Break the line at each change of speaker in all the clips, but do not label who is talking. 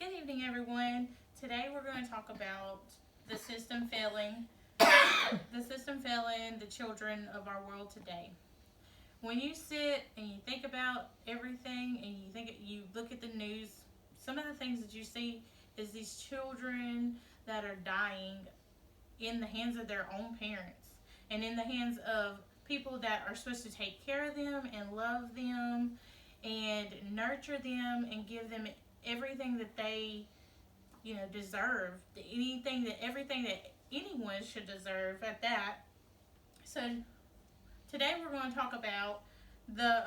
Good evening, everyone. Today we're going to talk about the system failing, the children of our world today. When you sit and you think about everything and you look at the news, some of the things that you see is these children that are dying in the hands of their own parents and in the hands of people that are supposed to take care of them and love them and nurture them and give them everything that they deserve, everything that anyone should deserve at that. So today we're going to talk about the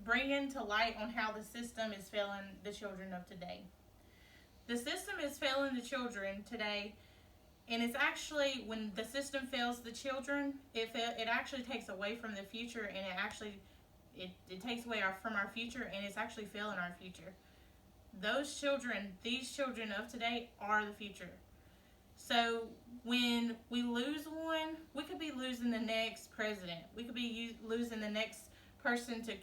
bringing to light on how the system is failing the children of today. The system is failing the children today, and it's actually, when the system fails the children, it actually takes away from the future, and it takes away from our future, and it's actually failing our future. These children of today are the future. So when we lose one, we could be losing the next president. We could be losing the next person to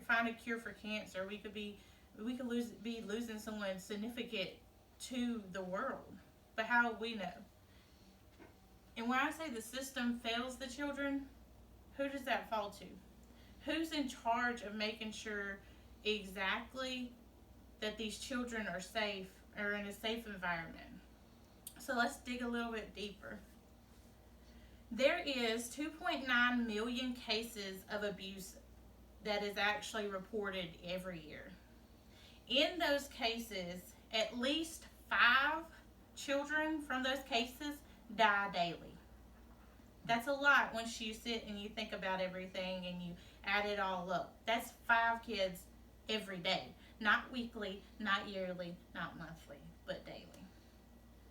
find a cure for cancer. We could be losing someone significant to the world. But how would we know? And when I say the system fails the children, who does that fall to? Who's in charge of making sure exactly that these children are safe or in a safe environment? So let's dig a little bit deeper. There is 2.9 million cases of abuse that is actually reported every year. In those cases, at least 5 children from those cases die daily. That's a lot once you sit and you think about everything and you add it all up. That's 5 kids every day. Not weekly, not yearly, not monthly, but daily.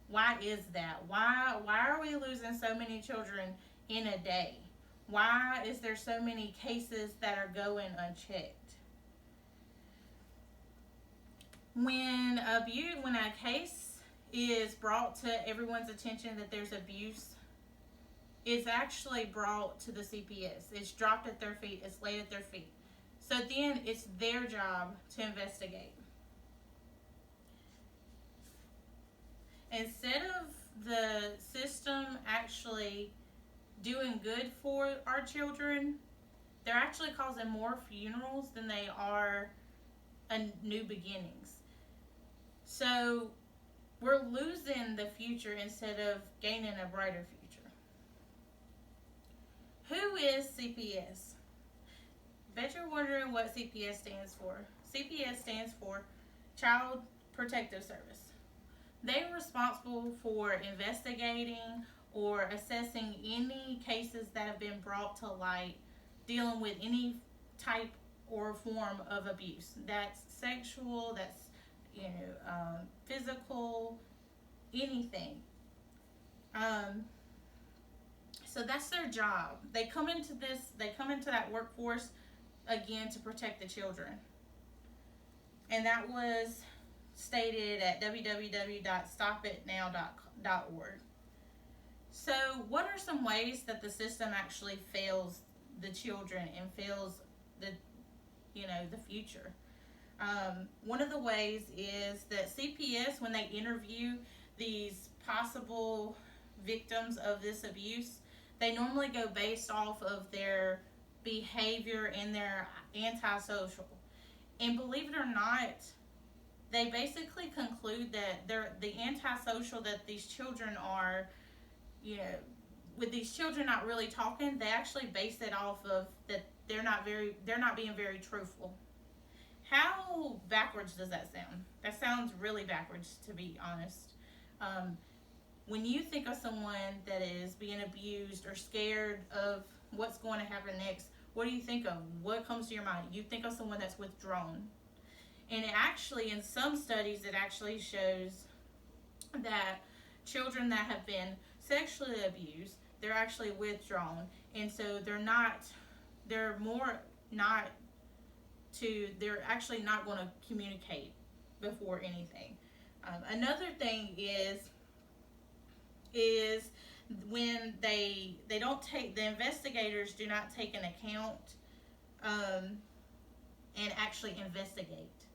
Why is that? Why are we losing so many children in a day? Why is there so many cases that are going unchecked? When a case is brought to everyone's attention that there's abuse, it's actually brought to the CPS. It's dropped at their feet. It's laid at their feet. So then it's their job to investigate. Instead of the system actually doing good for our children, they're actually causing more funerals than they are new beginnings. So we're losing the future instead of gaining a brighter future. Who is CPS? Bet you're wondering what CPS stands for. CPS stands for Child Protective Service. They are responsible for investigating or assessing any cases that have been brought to light dealing with any type or form of abuse. That's sexual, that's physical, anything. So that's their job. They come into that workforce again to protect the children. And that was stated at www.stopitnow.org. So what are some ways that the system actually fails the children and fails the future? One of the ways is that CPS, when they interview these possible victims of this abuse, they normally go based off of their behavior and their antisocial. And believe it or not, they basically conclude that the antisocial that these children are, with these children not really talking, they actually base it off of that they're not being very truthful. How backwards does that sound? That sounds really backwards, to be honest. When you think of someone that is being abused or scared of what's going to happen next, what do you think of? What comes to your mind? You think of someone that's withdrawn. And it actually, in some studies, it actually shows that children that have been sexually abused, they're actually withdrawn. And so they're actually not going to communicate before anything. Another thing is when the investigators do not take an account and actually investigate.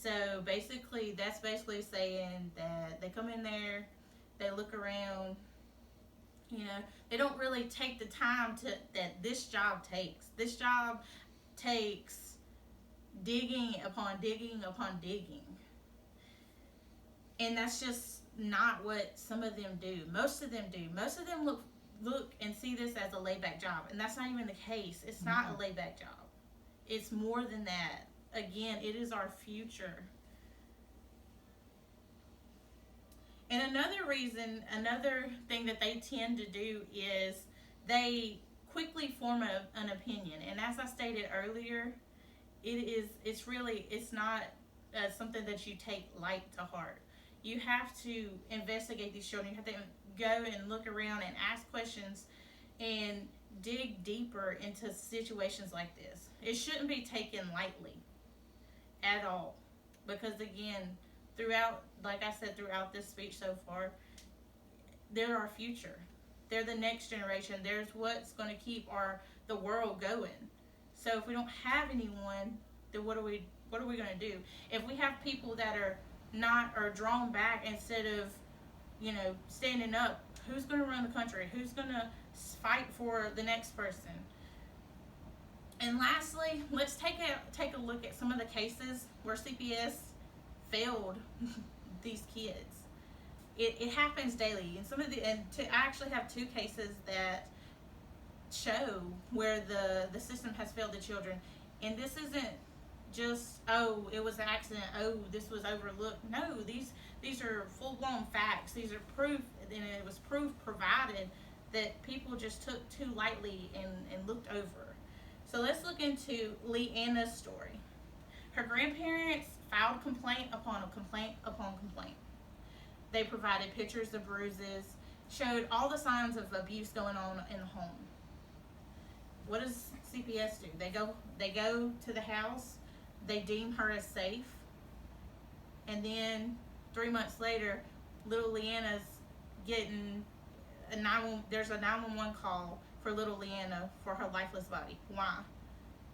So basically, that's basically saying that they come in there, they look around, you know, they don't really take the time to that this job takes. This job takes digging upon digging upon digging. And that's just not what some of them do. Most of them do. Most of them look and see this as a laid back job, and that's not even the case. It's not a laid back job. It's more than that. Again, it is our future. And another thing that they tend to do is they quickly form an opinion. And as I stated earlier, it's not something that you take light to heart. You have to investigate these children. You have to go and look around and ask questions and dig deeper into situations like this. It shouldn't be taken lightly at all, because again, like I said, throughout this speech so far, they're our future. They're the next generation. There's what's going to keep the world going. So if we don't have anyone, then what are we going to do? If we have people that are drawn back instead of, standing up, who's going to run the country? Who's going to fight for the next person? And lastly, let's take a look at some of the cases where CPS failed these kids. It happens daily, and I actually have 2 cases that show where the system has failed the children. And this isn't just, oh, it was an accident, oh, this was overlooked. No, these are full-blown facts. These are proof, and it was proof provided that people just took too lightly and looked over. So let's look into Leanna's story. Her grandparents filed complaint upon complaint upon complaint. They provided pictures of bruises, showed all the signs of abuse going on in the home. What does CPS do? They go to the house, they deem her as safe, and then 3 months later, little Leanna's getting there's a 911 call for little Leanna for her lifeless body. Why?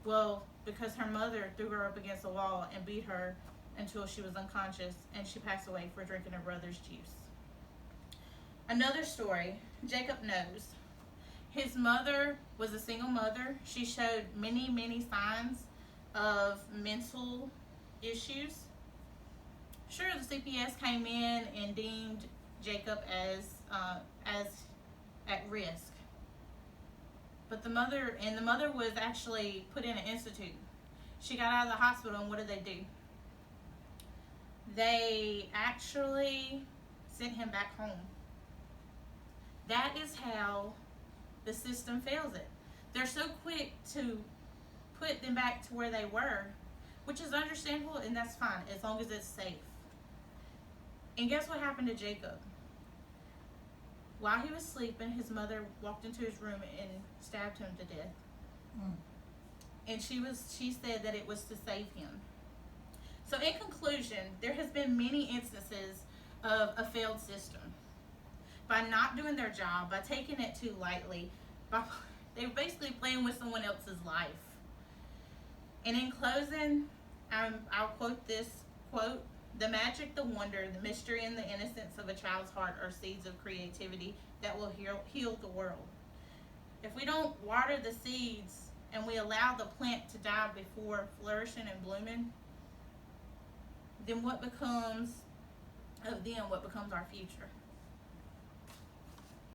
Well, because her mother threw her up against the wall and beat her until she was unconscious, and she passed away for drinking her brother's juice. Another story, Jacob knows. His mother was a single mother. She showed many, many signs of mental issues. Sure, the CPS came in and deemed Jacob as at risk. But the mother was actually put in an institute. She got out of the hospital, and what did they do? They actually sent him back home. That is how the system fails it. They're so quick to put them back to where they were, which is understandable, and that's fine as long as it's safe. And guess what happened to Jacob? While he was sleeping, his mother walked into his room and stabbed him to death. And she said that it was to save him. So in conclusion, there has been many instances of a failed system. By not doing their job, by taking it too lightly, they're basically playing with someone else's life. And in closing, I'll quote this quote: "The magic, the wonder, the mystery, and the innocence of a child's heart are seeds of creativity that will heal the world." If we don't water the seeds and we allow the plant to die before flourishing and blooming, then what becomes of them? What becomes our future?